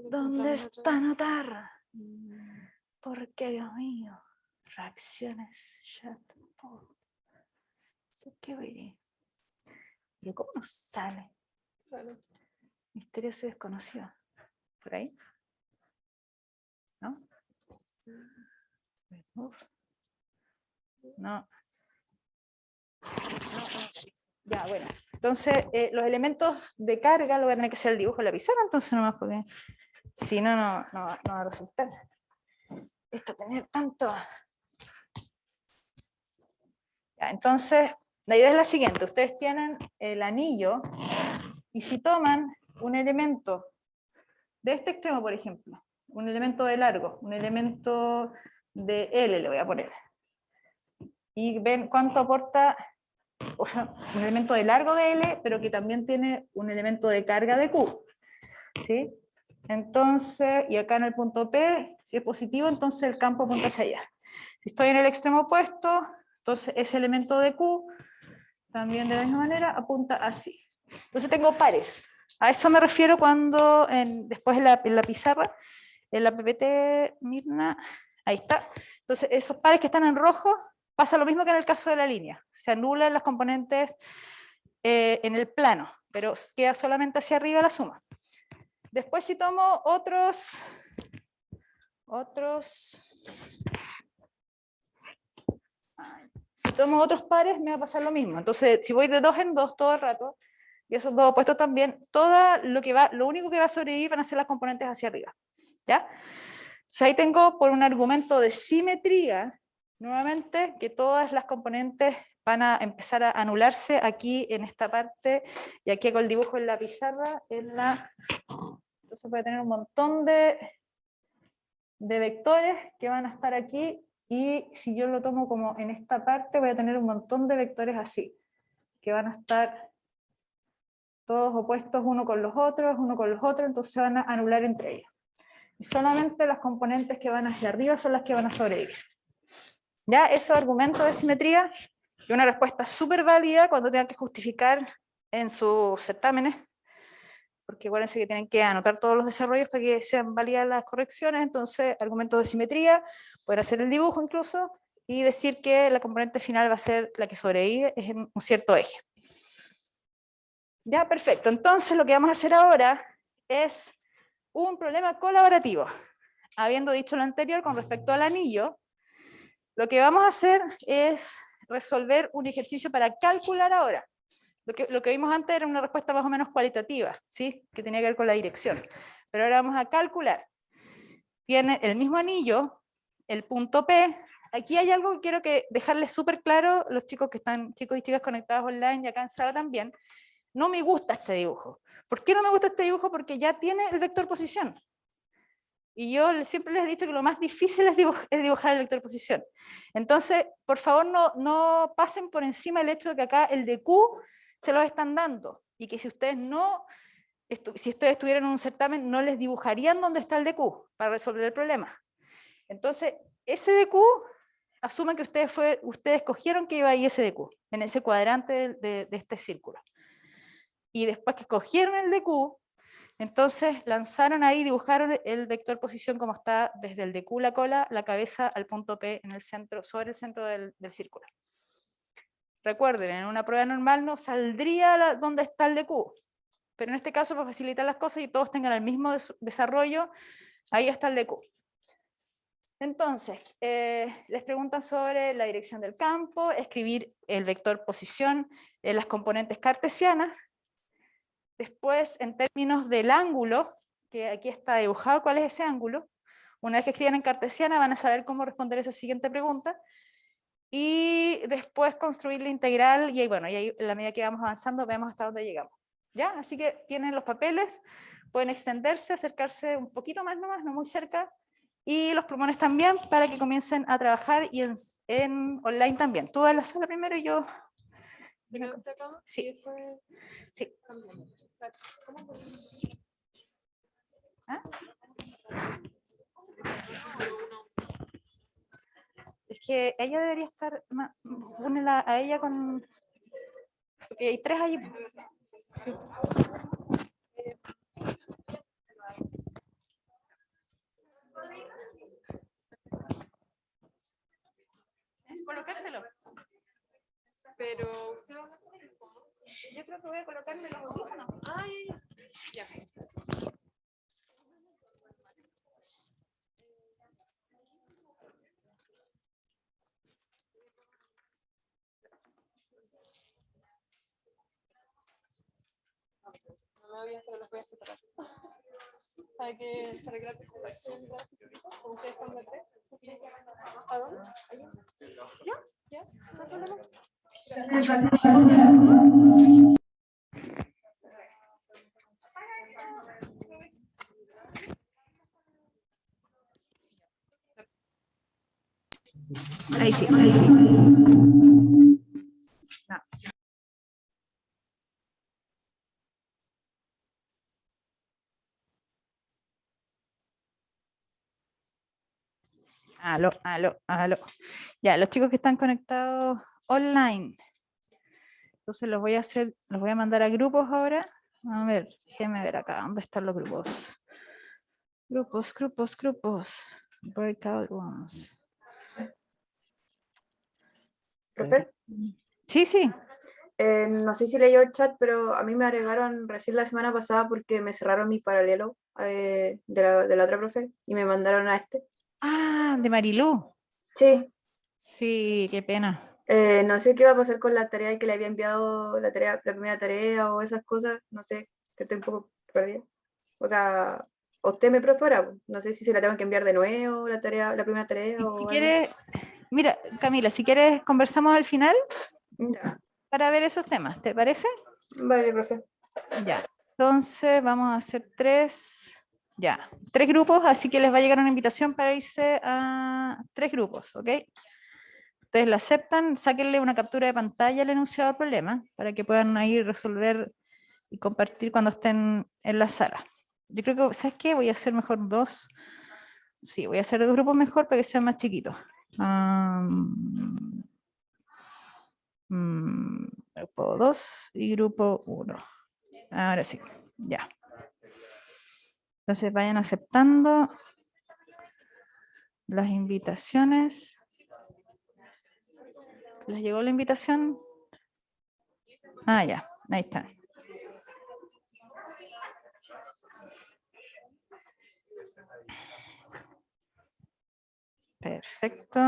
¿Dónde está anotar? ¿Por qué, Dios mío? Reacciones, chat. ¿Qué voy? ¿Pero cómo nos sale? Claro. Misterioso y desconocido. ¿Por ahí? ¿No? Uf. No. Ya, bueno. Entonces, los elementos de carga lo voy a tener que hacer el dibujo en la pizarra, entonces nomás porque si no, no va a resultar. Esto tener tanto. Ya, entonces, la idea es la siguiente. Ustedes tienen el anillo y si toman un elemento de este extremo, por ejemplo, un elemento de largo, un elemento de L le voy a poner, y ven cuánto aporta, o sea, un elemento de largo de L, pero que también tiene un elemento de carga de Q, ¿sí? Entonces, y acá en el punto P, si es positivo, entonces el campo apunta hacia allá. Si estoy en el extremo opuesto, entonces ese elemento de Q, también de la misma manera, apunta así. Entonces tengo pares. A eso me refiero cuando, después en la pizarra, en la PPT, Mirna, ahí está. Entonces esos pares que están en rojo, pasa lo mismo que en el caso de la línea. Se anulan las componentes en el plano, pero queda solamente hacia arriba la suma. Después si tomo otros, si tomo otros pares me va a pasar lo mismo. Entonces si voy de 2 en 2 todo el rato, y esos dos opuestos también, lo único que va a sobrevivir van a ser las componentes hacia arriba. ¿Ya? Entonces ahí tengo por un argumento de simetría, nuevamente, que todas las componentes van a empezar a anularse aquí en esta parte, y aquí con el dibujo en la pizarra, entonces voy a tener un montón de vectores que van a estar aquí, y si yo lo tomo como en esta parte, voy a tener un montón de vectores así, que van a estar todos opuestos uno con los otros, entonces se van a anular entre ellos. Y solamente las componentes que van hacia arriba son las que van a sobrevivir. Ya, esos argumentos de simetría, y una respuesta súper válida cuando tengan que justificar en sus certámenes, porque acuérdense que tienen que anotar todos los desarrollos para que sean válidas las correcciones, entonces argumentos de simetría, poder hacer el dibujo incluso, y decir que la componente final va a ser la que sobrevive, es en un cierto eje. Ya, perfecto. Entonces lo que vamos a hacer ahora es un problema colaborativo. Habiendo dicho lo anterior con respecto al anillo, lo que vamos a hacer es resolver un ejercicio para calcular ahora. Lo que vimos antes era una respuesta más o menos cualitativa, ¿sí? Que tenía que ver con la dirección. Pero ahora vamos a calcular. Tiene el mismo anillo, el punto P. Aquí hay algo que quiero dejarles súper claro, los chicos y chicas conectados online y acá en sala también. No me gusta este dibujo. ¿Por qué no me gusta este dibujo? Porque ya tiene el vector posición. Y yo siempre les he dicho que lo más difícil es dibujar el vector posición. Entonces, por favor, no pasen por encima el hecho de que acá el de Q se los están dando. Y que si ustedes estuvieran en un certamen, no les dibujarían dónde está el de Q para resolver el problema. Entonces, ese de Q, asuman que ustedes cogieron que iba ahí ese de Q, en ese cuadrante de este círculo. Y después que cogieron el de Q, entonces lanzaron ahí, dibujaron el vector posición como está desde el de Q la cola, la cabeza al punto P en el centro, sobre el centro del círculo. Recuerden, en una prueba normal no saldría donde está el de Q, pero en este caso para facilitar las cosas y todos tengan el mismo desarrollo, ahí está el de Q. Entonces, les preguntan sobre la dirección del campo, escribir el vector posición en las componentes cartesianas. Después, en términos del ángulo, que aquí está dibujado cuál es ese ángulo, una vez que escriban en cartesiana van a saber cómo responder esa siguiente pregunta, y después construir la integral, y bueno, y ahí, en la medida que vamos avanzando vemos hasta dónde llegamos. ¿Ya? Así que tienen los papeles, pueden extenderse, acercarse un poquito más nomás, no muy cerca, y los plumones también, para que comiencen a trabajar, y en online también. Tú en la sala primero y yo... ¿Se quedó usted acá? Sí. Y después Sí. cambiamos. ¿Ah? Es que ella debería estar, únela a ella con, porque hay 3 ahí. Sí. Colocártelo. Pero usted va a hablar con él, ¿cómo? Yo creo que voy a colocarme los audífonos. Ay, ya. No me odias, pero los voy a separar. Para que la presentación sea específica, como ustedes están de 3. ¿A dónde? ¿Allá? ¿Ya? ¿Ya? No hay problema. Ahí sí, ahí sí. No. Aló, aló, aló. Ya, los chicos que están conectados online. Entonces los voy a hacer, los voy a mandar a grupos ahora. A ver, déjenme ver acá, ¿dónde están los grupos? Grupos, grupos, grupos. Breakout rooms. Profe, Sí, sí. no sé si leyó el chat, pero a mí me agregaron recién la semana pasada porque me cerraron mi paralelo de la otra profe y me mandaron a este. Ah, de Marilú. Sí, Sí, qué pena. no sé qué va a pasar con la tarea que le había enviado, la primera tarea o esas cosas, no sé, que estoy un poco perdida. O sea, usted me profora, po. No sé si se la tengo que enviar de nuevo, la tarea, la primera tarea Y si o algo. quieres, mira, Camila, si quieres conversamos al final Ya, para ver esos temas, ¿te parece? vale, profe. Ya. Entonces vamos a hacer 3, ya, 3 grupos, así que les va a llegar una invitación para irse a 3 grupos, ¿ok? Ustedes la aceptan, sáquenle una captura de pantalla al enunciado del problema para que puedan ahí resolver y compartir cuando estén en la sala. Yo creo que, ¿sabes qué? Voy a hacer mejor 2. Sí, voy a hacer 2 grupos mejor para que sean más chiquitos. Grupo 2 y grupo 1. Ahora sí, ya. Entonces vayan aceptando las invitaciones. ¿Les llegó la invitación? Ah, ya, ahí está. Perfecto.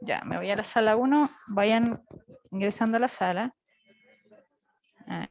Ya, me voy a la sala 1. Vayan ingresando a la sala. Ah,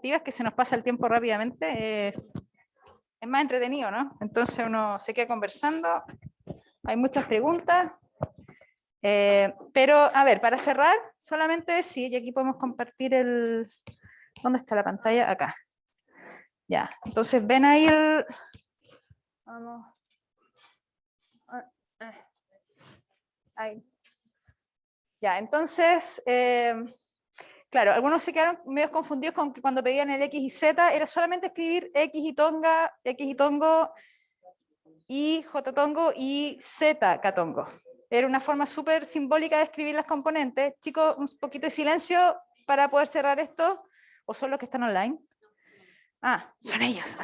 interactivas que se nos pasa el tiempo rápidamente, es más entretenido, ¿no? Entonces uno se queda conversando, hay muchas preguntas, pero a ver, para cerrar, solamente decir, y aquí podemos compartir el... ¿Dónde está la pantalla? Acá. Ya, entonces ven ahí el... Vamos. Ahí. Ya, entonces, claro, algunos se quedaron medio confundidos con que cuando pedían el X y Z, era solamente escribir X y tongo, Y J-tongo y Z-catongo. Era una forma súper simbólica de escribir las componentes. Chicos, un poquito de silencio para poder cerrar esto. ¿O son los que están online? Ah, son ellos.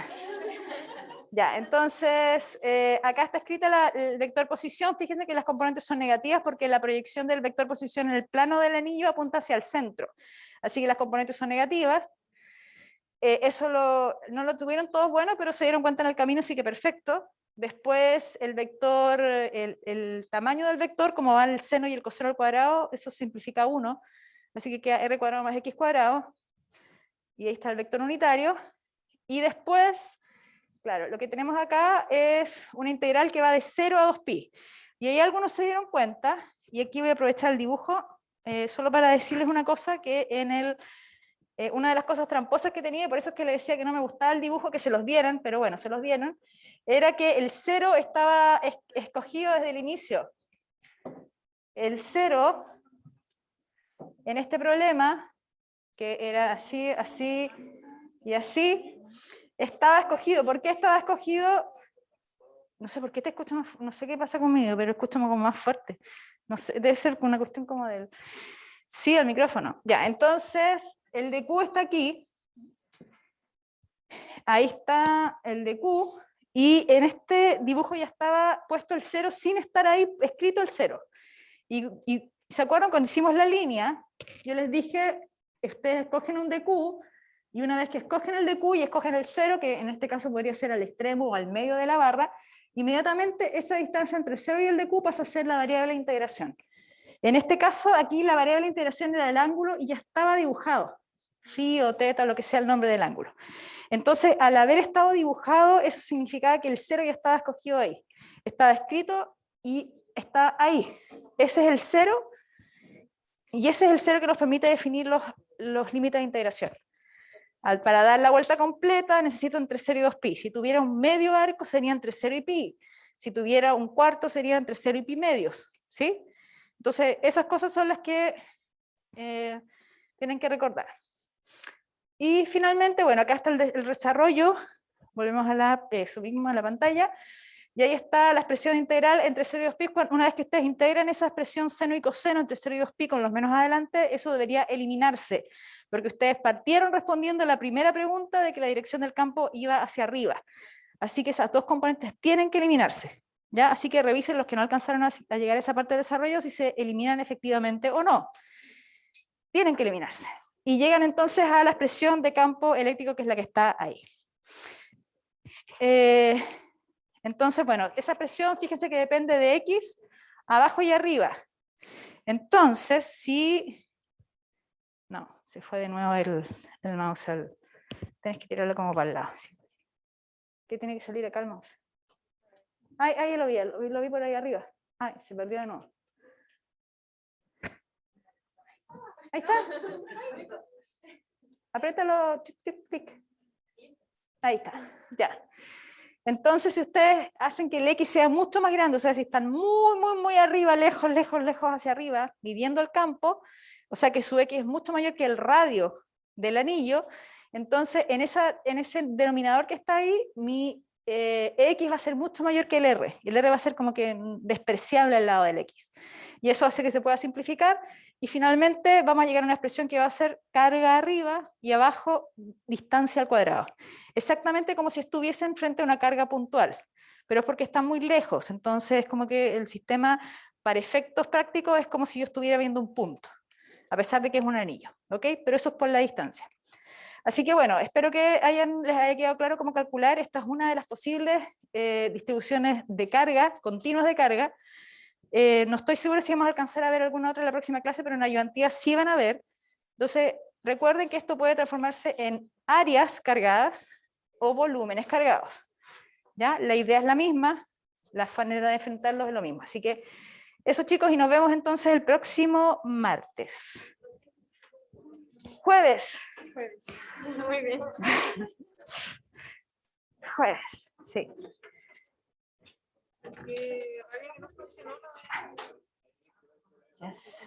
Ya, entonces, acá está escrita el vector posición. Fíjense que las componentes son negativas porque la proyección del vector posición en el plano del anillo apunta hacia el centro. Así que las componentes son negativas. Eso no lo tuvieron todos bueno, pero se dieron cuenta en el camino, así que perfecto. Después el vector, el tamaño del vector, como va el seno y el coseno al cuadrado, eso simplifica 1. Así que queda r cuadrado más x cuadrado. Y ahí está el vector unitario. Y después... Claro, lo que tenemos acá es una integral que va de 0 a 2pi. Y ahí algunos se dieron cuenta, y aquí voy a aprovechar el dibujo, solo para decirles una cosa, que en una de las cosas tramposas que tenía, por eso es que le decía que no me gustaba el dibujo, que se los dieran, pero bueno, se los dieron, era que el 0 estaba escogido desde el inicio. El 0, en este problema, que era así, así y así, estaba escogido. ¿Por qué estaba escogido? No sé por qué te escucho más, no sé qué pasa conmigo, pero escucho como más fuerte. No sé, debe ser una cuestión como del... Sí, el micrófono. Ya, entonces el de Q está aquí. Ahí está el de Q. Y en este dibujo ya estaba puesto el 0 sin estar ahí escrito el 0. Y ¿se acuerdan cuando hicimos la línea? Yo les dije, ustedes escogen un DQ, y una vez que escogen el DQ y escogen el 0, que en este caso podría ser al extremo o al medio de la barra, inmediatamente esa distancia entre el 0 y el DQ pasa a ser la variable de integración. En este caso, aquí la variable de integración era el ángulo y ya estaba dibujado. Phi o teta, lo que sea el nombre del ángulo. Entonces, al haber estado dibujado, eso significaba que el 0 ya estaba escogido ahí. Estaba escrito y está ahí. Ese es el 0, y ese es el 0 que nos permite definir los límites de integración. Para dar la vuelta completa necesito entre 0 y 2pi. Si tuviera un medio arco sería entre 0 y pi. Si tuviera un cuarto sería entre 0 y pi medios. ¿Sí? Entonces esas cosas son las que tienen que recordar. Y finalmente, bueno, acá está el desarrollo. Volvemos a subimos a la pantalla. Y ahí está la expresión integral entre 0 y 2pi. Una vez que ustedes integran esa expresión seno y coseno entre 0 y 2pi con los menos adelante, eso debería eliminarse, porque ustedes partieron respondiendo a la primera pregunta de que la dirección del campo iba hacia arriba. Así que esas dos componentes tienen que eliminarse. ¿Ya? Así que revisen los que no alcanzaron a llegar a esa parte de desarrollo si se eliminan efectivamente o no. Tienen que eliminarse. Y llegan entonces a la expresión de campo eléctrico, que es la que está ahí. Entonces, bueno, esa presión, fíjense que depende de X, abajo y arriba. Entonces, si... No, se fue de nuevo el mouse. Tienes que tirarlo como para el lado. ¿Sí? ¿Qué tiene que salir acá el mouse? Ahí lo vi por ahí arriba. Ay, se perdió de nuevo. Ahí está. Apriétalo. Clic. Ahí está. Ya. Entonces, si ustedes hacen que el X sea mucho más grande, o sea, si están muy arriba, lejos hacia arriba, midiendo el campo, o sea que su X es mucho mayor que el radio del anillo, entonces en ese denominador que está ahí, mi X va a ser mucho mayor que el R, y el R va a ser como que despreciable al lado del X. Y eso hace que se pueda simplificar, y finalmente vamos a llegar a una expresión que va a ser carga arriba y abajo distancia al cuadrado. Exactamente como si estuviesen frente a una carga puntual, pero es porque están muy lejos, entonces como que el sistema para efectos prácticos es como si yo estuviera viendo un punto, a pesar de que es un anillo, ¿ok? Pero eso es por la distancia. Así que bueno, espero que les haya quedado claro cómo calcular. Esta es una de las posibles distribuciones de carga, continuas de carga. No estoy segura si vamos a alcanzar a ver alguna otra en la próxima clase, pero en ayudantía sí van a ver. Entonces, recuerden que esto puede transformarse en áreas cargadas o volúmenes cargados. ¿Ya? La idea es la misma, la manera de enfrentarlos es lo mismo. Así que eso, chicos, y nos vemos entonces el próximo martes. Jueves. Muy bien. Jueves, sí. Que no funcionó. Yes.